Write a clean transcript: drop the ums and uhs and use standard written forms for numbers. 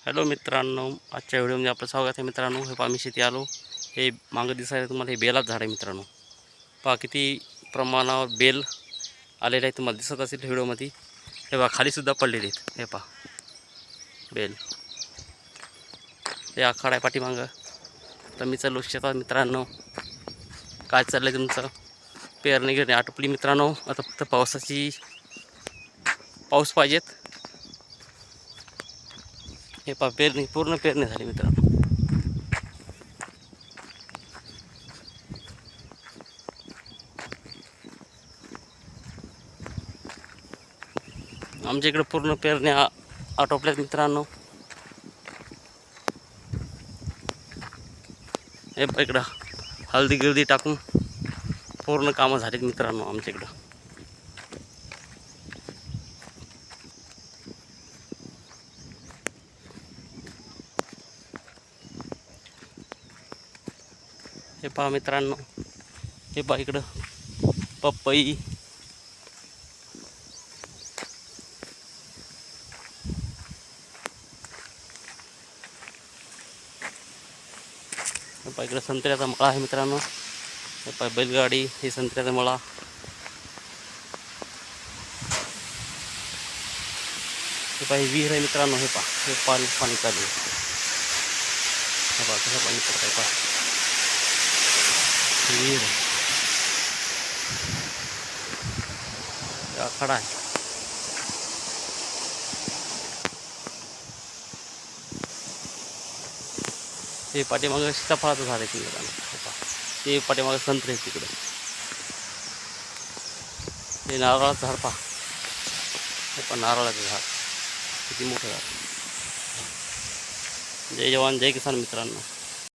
Hello मित्रांनो, आजच्या व्हिडिओमध्ये आपलं स्वागत आहे मित्रांनो. हे पहा मी शेती आलो. हे मागं दिसायला तुम्हाला हे बेलाच झाड आहे मित्रांनो. पहा किती प्रमाणावर बेल आलेले आहे, तुम्हाला दिसत असेल व्हिडिओमध्ये. हे पहा खालीसुद्धा पडलेले आहेत. हे पहा बेल, हे आखाड आहे पाठीमागं. तर मी चाललो शेतात मित्रांनो. काय चाललं आहे तुमचं? पेरणी गिरणी आटोपली मित्रांनो. आता फक्त पाऊस पाहिजेत. हे पहा पेरणी पूर्ण पेरणी झाली मित्रांनो. आमच्या इकडे पूर्ण पेरण्या आटोपल्यात मित्रांनो. हे इकडं हळदी गिळदी टाकून पूर्ण कामं झालीत मित्रांनो आमच्या इकडं. हे पहा मित्रांनो, हे पहा इकडं पपई, हे पहा इकडं संत्र्याचा मळा आहे मित्रांनो. हे पहा बैलगाडी, हे संत्र्याचा मळा. हे पहा विहीर आहे मित्रांनो. हे पहा हे पाणी चालू आहे. हे पहा कसं पाणी पडतं आहे. पहा विहीर आखाडा आहे. ते पाठीमागं सीताफळाचं झाड आहे मित्रांनो. हे पहा ते पाठीमागं संत्रे आहेत तिकडं. हे नारळाचं झाड पहा. हे पण नारळाचं झाड किती मोठं झाड. जय जवान जय किसान मित्रांनो.